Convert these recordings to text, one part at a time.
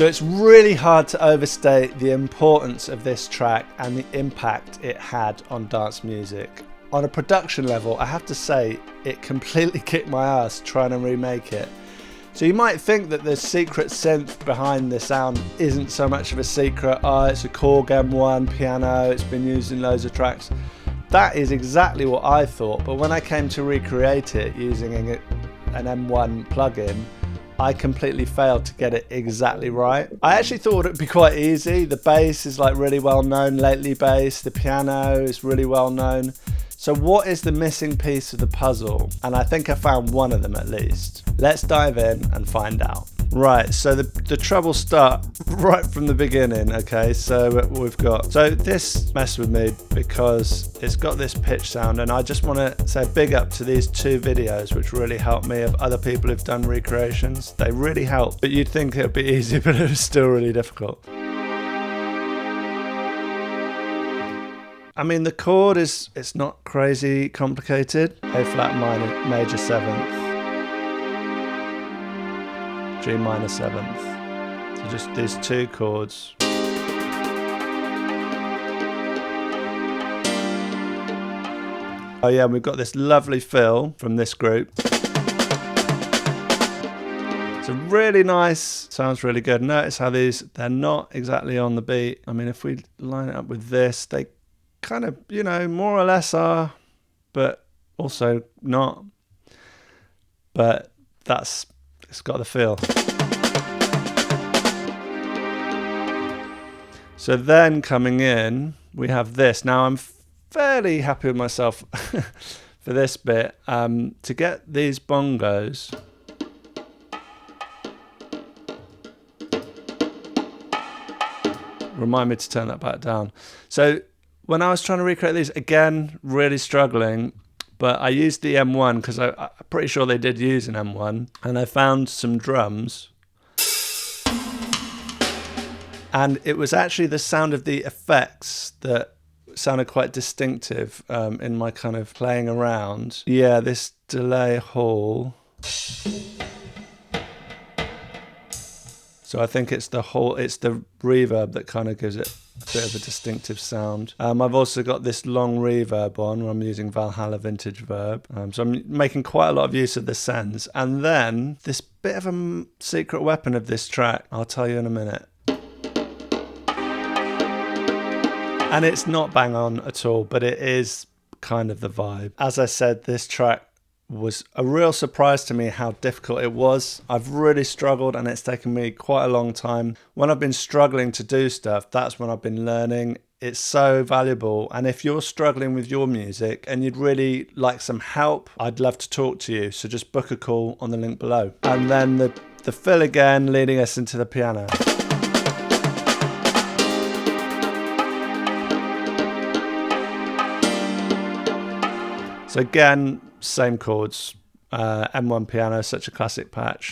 So it's really hard to overstate the importance of this track and the impact it had on dance music. On a production level, I have to say, it completely kicked my ass trying to remake it. So you might think that the secret synth behind the sound isn't so much of a secret. Oh, it's a Chord M1 piano, it's been used in loads of tracks. That is exactly what I thought, but when I came to recreate it using an M1 plugin, I completely failed to get it exactly right. I actually thought it'd be quite easy. The bass is like really well known, lately bass. The piano is really well known. So what is the missing piece of the puzzle? And I think I found one of them at least. Let's dive in and find out. Right, so the troubles start right from the beginning, okay? So we've got, so this messed with me because it's got this pitch sound, and I just want to say big up to these two videos which really helped me, of other people who've done recreations. They really helped, but you'd think it would be easy, but it was still really difficult. I mean, the chord it's not crazy complicated. A flat minor, major 7th. G minor 7th. So just these two chords. Oh yeah, we've got this lovely fill from this group. It's a really nice, sounds really good. Notice how they're not exactly on the beat. I mean, if we line it up with this, they kind of, you know, more or less are, but also not. But it's got the feel. So then coming in, we have this. Now I'm fairly happy with myself for this bit. To get these bongos, remind me to turn that back down. So when I was trying to recreate these, again, really struggling. But I used the M1 because I'm pretty sure they did use an M1. And I found some drums. And it was actually the sound of the effects that sounded quite distinctive in my kind of playing around. Yeah, this delay hall. So I think it's the reverb that kind of gives it a bit of a distinctive sound. I've also got this long reverb on where I'm using Valhalla Vintage Verb. So I'm making quite a lot of use of the sends. And then this bit of a secret weapon of this track, I'll tell you in a minute. And it's not bang on at all, but it is kind of the vibe. As I said, this track was a real surprise to me how difficult it was. I've really struggled and it's taken me quite a long time. When I've been struggling to do stuff, that's when I've been learning. It's so valuable. And if you're struggling with your music and you'd really like some help, I'd love to talk to you. So just book a call on the link below. And then the fill again, leading us into the piano. So again, same chords, M1 piano, such a classic patch.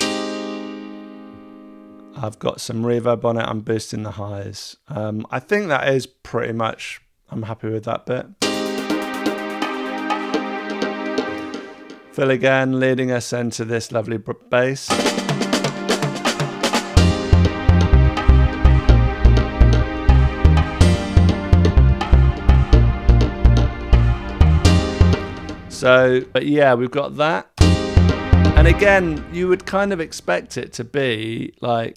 I've got some reverb on it, I'm boosting the highs. I think that is pretty much, I'm happy with that bit. Fill again, leading us into this lovely bass. So, but yeah, we've got that. And again, you would kind of expect it to be like,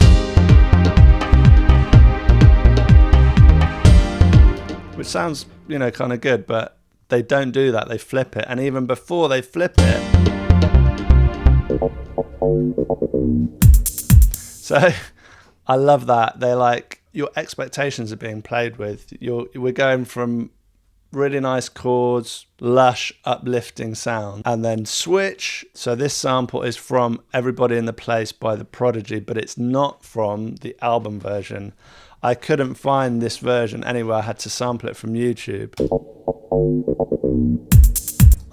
which sounds, you know, kind of good, but they don't do that. They flip it. And even before they flip it. So I love that. They're like, your expectations are being played with. We're going from really nice chords, lush, uplifting sound, and then switch. So this sample is from Everybody in the Place by The Prodigy, but it's not from the album version. I couldn't find this version anywhere. I had to sample it from YouTube.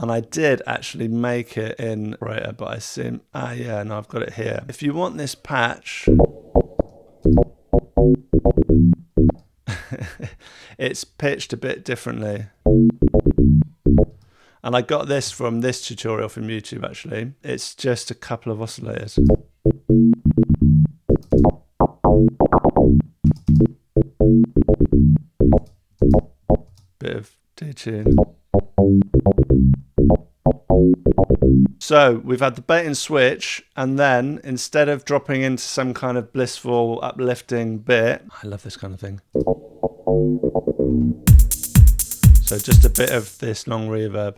And I did actually make it in Operator, but I seem, yeah, no, I've got it here. If you want this patch, it's pitched a bit differently. And I got this from this tutorial from YouTube actually. It's just a couple of oscillators. tune. So we've had the bait and switch, and then instead of dropping into some kind of blissful, uplifting bit, I love this kind of thing. So just a bit of this long reverb.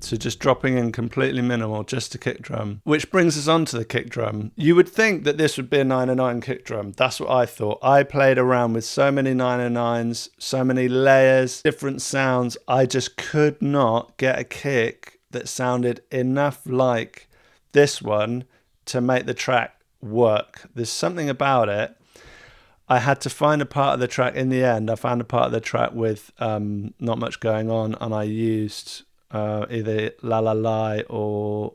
So just dropping in completely minimal, just a kick drum. Which brings us on to the kick drum. You would think that this would be a 909 kick drum. That's what I thought. I played around with so many 909s, so many layers, different sounds. I just could not get a kick that sounded enough like this one to make the track work. There's something about it. I had to find a part of the track in the end. I found a part of the track with not much going on, and I used either La La La or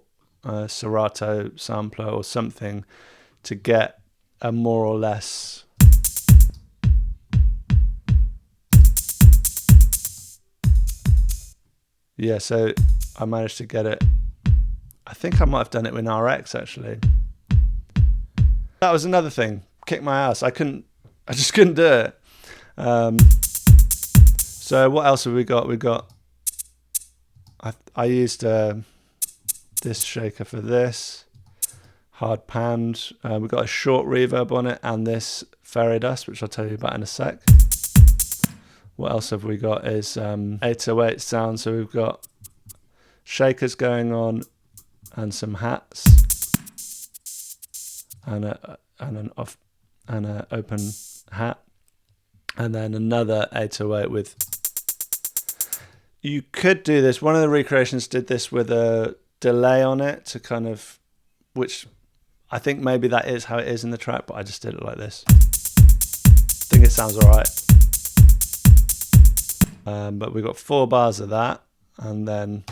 Serato sampler or something to get a more or less so I managed to get it. I think I might have done it with RX actually. That was another thing, kicked my ass. I just couldn't do it. So what else have we got? I used this shaker for this, hard panned. We've got a short reverb on it and this fairy dust, which I'll tell you about in a sec. What else have we got is 808 sound. So we've got shakers going on and some hats and an open hat, and then another 808 with. You could do this. One of the recreations did this with a delay on it to kind of, which I think maybe that is how it is in the track, but I just did it like this. I think it sounds all right. But we've got 4 bars of that, and then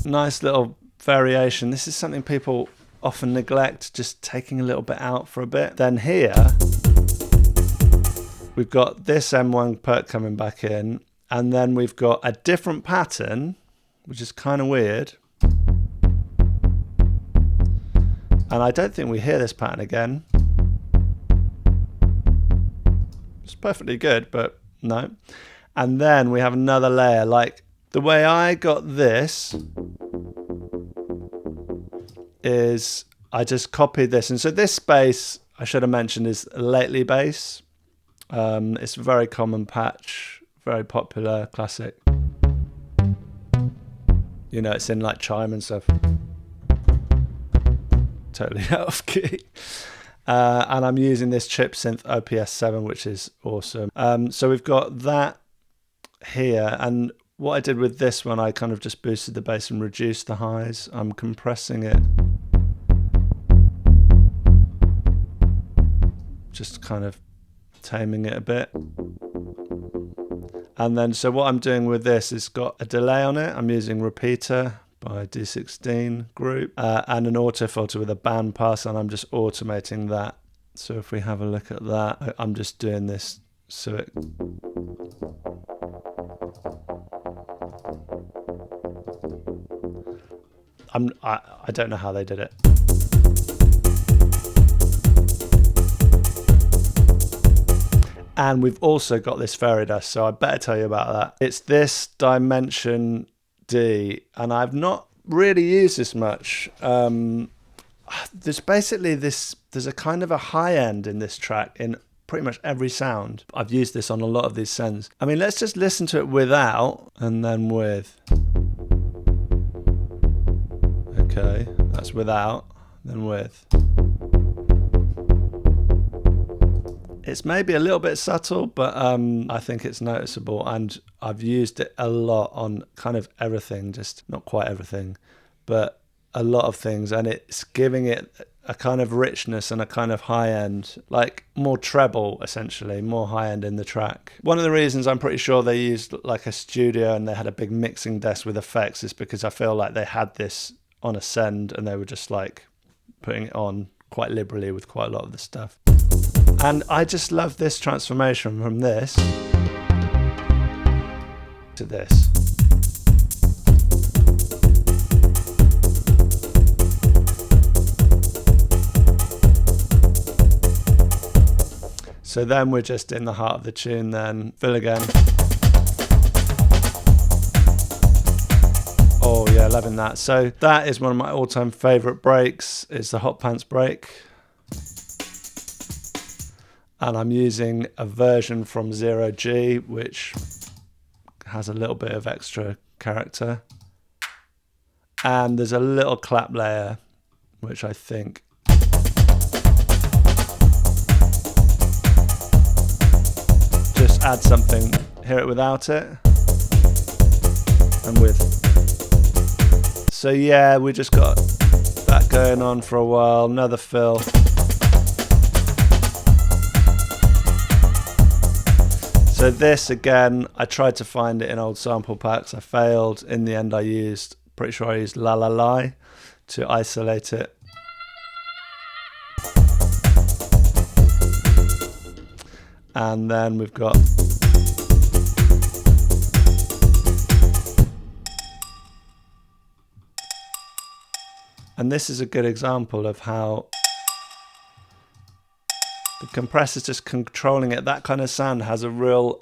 nice little variation. This is something people often neglect, just taking a little bit out for a bit. Then here we've got this M1 perk coming back in, and then we've got a different pattern, which is kind of weird. And I don't think we hear this pattern again. It's perfectly good, but no. And then we have another layer. Like the way I got this is I just copied this. And so this bass, I should have mentioned, is lately bass. It's a very common patch, very popular, classic. You know, it's in like chime and stuff. Totally out of key. And I'm using this chip synth OPS7, which is awesome. So we've got that here. And what I did with this one, I kind of just boosted the bass and reduced the highs. I'm compressing it. Just kind of taming it a bit. And then, so what I'm doing with this is got a delay on it. I'm using Repeater by D16 Group and an auto filter with a band pass, and I'm just automating that. So if we have a look at that, I'm just doing this so it... I don't know how they did it. And we've also got this fairy dust, so I better tell you about that. It's this Dimension D, and I've not really used this much. There's basically there's a kind of a high end in this track in pretty much every sound. I've used this on a lot of these sends. I mean, let's just listen to it without and then with. Okay, that's without, then with. It's maybe a little bit subtle, but I think it's noticeable, and I've used it a lot on kind of everything, just not quite everything, but a lot of things, and it's giving it a kind of richness and a kind of high end, like more treble, essentially, more high end in the track. One of the reasons I'm pretty sure they used like a studio and they had a big mixing desk with effects is because I feel like they had this on a send and they were just like putting it on quite liberally with quite a lot of the stuff. And I just love this transformation from this to this. So then we're just in the heart of the tune then. Fill again. Oh yeah, loving that. So that is one of my all-time favorite breaks, is the Hot Pants break. And I'm using a version from 0G, which has a little bit of extra character. And there's a little clap layer, which I think just add something. Hear it without it and with. So yeah, we just got that going on for a while. Another fill. So this again, I tried to find it in old sample packs. I failed. In the end, pretty sure I used La La La to isolate it. And then we've got and this is a good example of how the compressor's just controlling it. That kind of sound has a real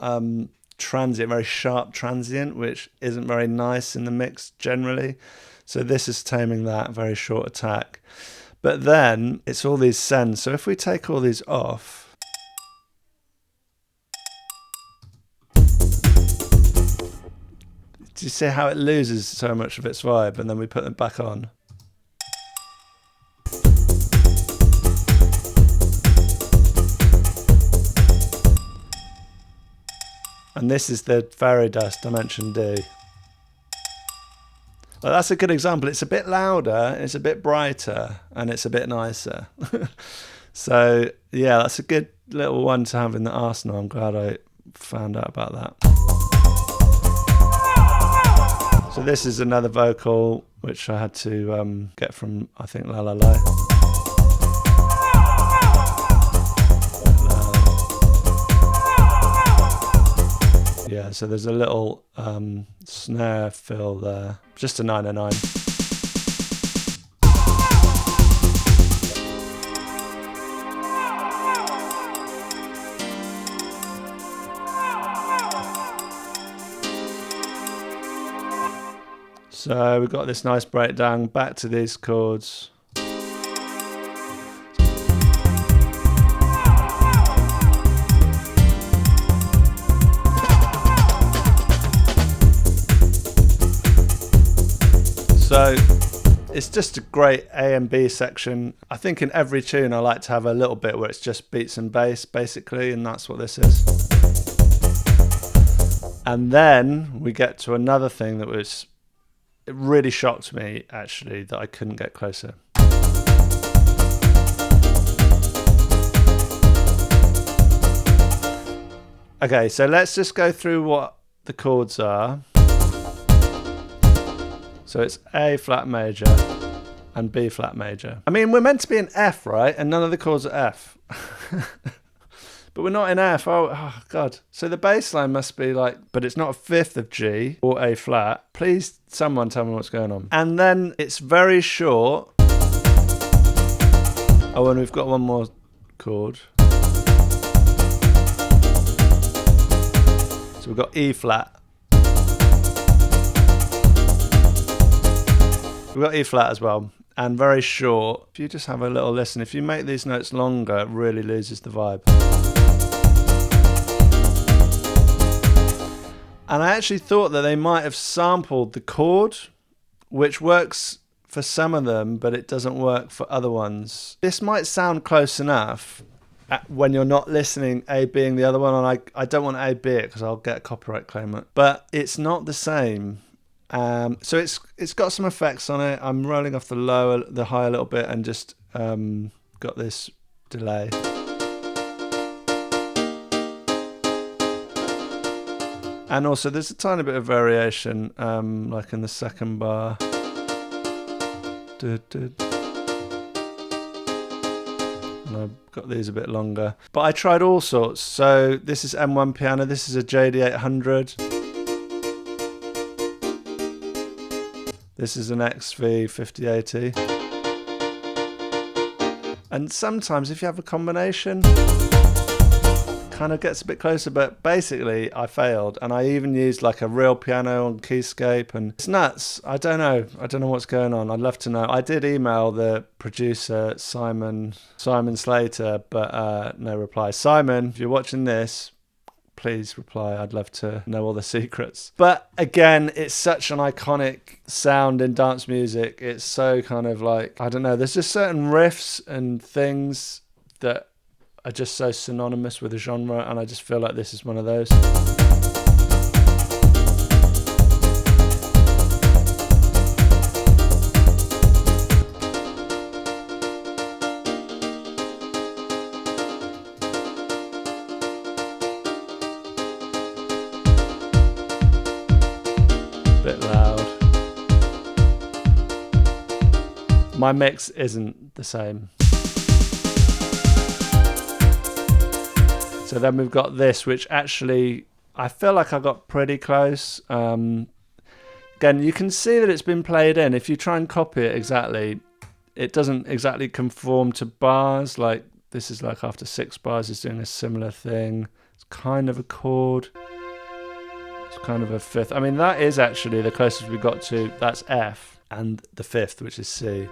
transient, very sharp transient, which isn't very nice in the mix generally. So this is taming that, very short attack. But then it's all these sends. So if we take all these off, do you see how it loses so much of its vibe, and then we put them back on? And this is the Fairy Dust Dimension D. Well, that's a good example. It's a bit louder, it's a bit brighter, and it's a bit nicer. So yeah, that's a good little one to have in the arsenal. I'm glad I found out about that. So this is another vocal which I had to get from, I think, La La La. Yeah, so there's a little snare fill there, just a 909. So we've got this nice breakdown, back to these chords. So it's just a great A and B section. I think in every tune I like to have a little bit where it's just beats and bass basically, and that's what this is. And then we get to another thing that was, it really shocked me actually that I couldn't get closer. Okay, so let's just go through what the chords are. So it's A flat major and B flat major. I mean, we're meant to be in F, right? And none of the chords are F. But we're not in F. Oh, God. So the bass line must be like, but it's not a fifth of G or A flat. Please, someone tell me what's going on. And then it's very short. Oh, and we've got one more chord. So we've got E flat. We've got E flat as well, and very short. If you just have a little listen, if you make these notes longer, it really loses the vibe. And I actually thought that they might have sampled the chord, which works for some of them, but it doesn't work for other ones. This might sound close enough when you're not listening A being the other one, and I don't want A B it because I'll get a copyright claim. But it's not the same. So it's got some effects on it. I'm rolling off the high a little bit and just got this delay. And also there's a tiny bit of variation, like in the second bar. And I've got these a bit longer. But I tried all sorts. So this is M1 piano, this is a JD800. This is an XV 5080. And sometimes if you have a combination, kind of gets a bit closer, but basically I failed, and I even used like a real piano on Keyscape, and it's nuts. I don't know what's going on. I'd love to know. I did email the producer Simon Slater, but no reply. Simon, if you're watching this, please reply. I'd love to know all the secrets. But again, it's such an iconic sound in dance music. It's so kind of like, I don't know, there's just certain riffs and things that are just so synonymous with the genre, and I just feel like this is one of those. Bit loud. My mix isn't the same. So then we've got this, which actually I feel like I got pretty close. Again, you can see that it's been played in. If you try and copy it exactly, it doesn't exactly conform to bars. Like this is like after 6 bars is doing a similar thing. It's kind of a chord. It's kind of a fifth. I mean, that is actually the closest we got to. That's F, and the fifth, which is C.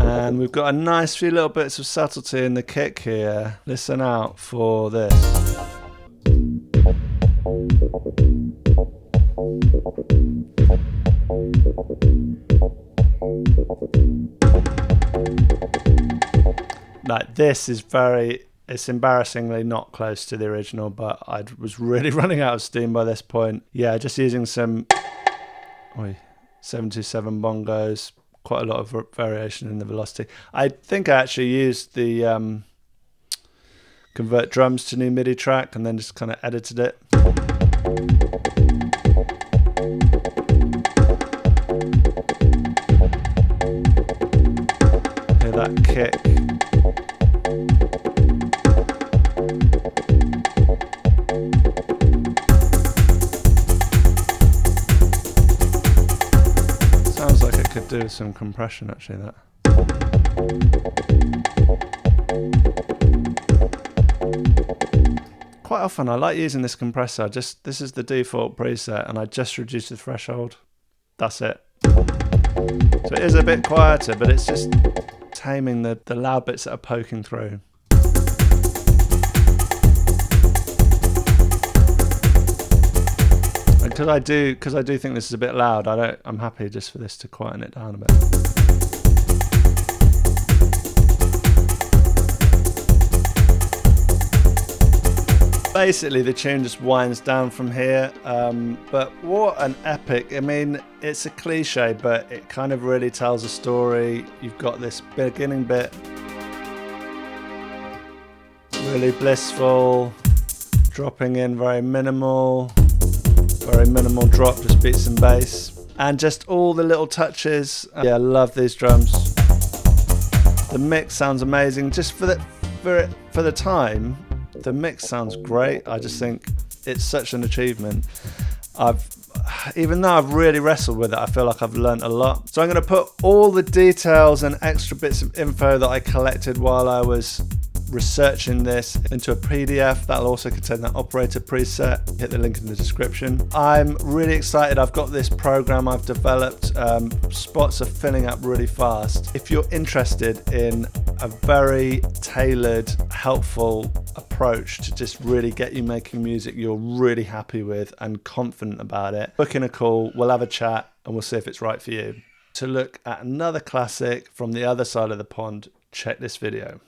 And we've got a nice few little bits of subtlety in the kick here. Listen out for this. Like this is it's embarrassingly not close to the original, but I was really running out of steam by this point. Yeah, just using some 727 bongos, quite a lot of variation in the velocity. I think I actually used the convert drums to new MIDI track and then just kind of edited it. Hear that kick. Sounds like it could do with some compression actually, that. Quite often I like using this compressor. This is the default preset and I just reduce the threshold. That's it. So it is a bit quieter, but it's just taming the loud bits that are poking through. And because I do think this is a bit loud, I'm happy just for this to quieten it down a bit. Basically the tune just winds down from here, but what an epic. I mean, it's a cliche, but it kind of really tells a story. You've got this beginning bit, really blissful, dropping in very minimal drop, just beats and bass, and just all the little touches. Yeah, I love these drums. The mix sounds amazing. Just for the time, the mix sounds great. I just think it's such an achievement. Even though I've really wrestled with it, I feel like I've learnt a lot. So I'm going to put all the details and extra bits of info that I collected while I was researching this into a PDF that'll also contain that operator preset. Hit the link in the description. I'm really excited. I've got this program I've developed. Spots are filling up really fast. If you're interested in a very tailored, helpful approach to just really get you making music you're really happy with and confident about it, book in a call, we'll have a chat and we'll see if it's right for you. To look at another classic from the other side of the pond, check this video.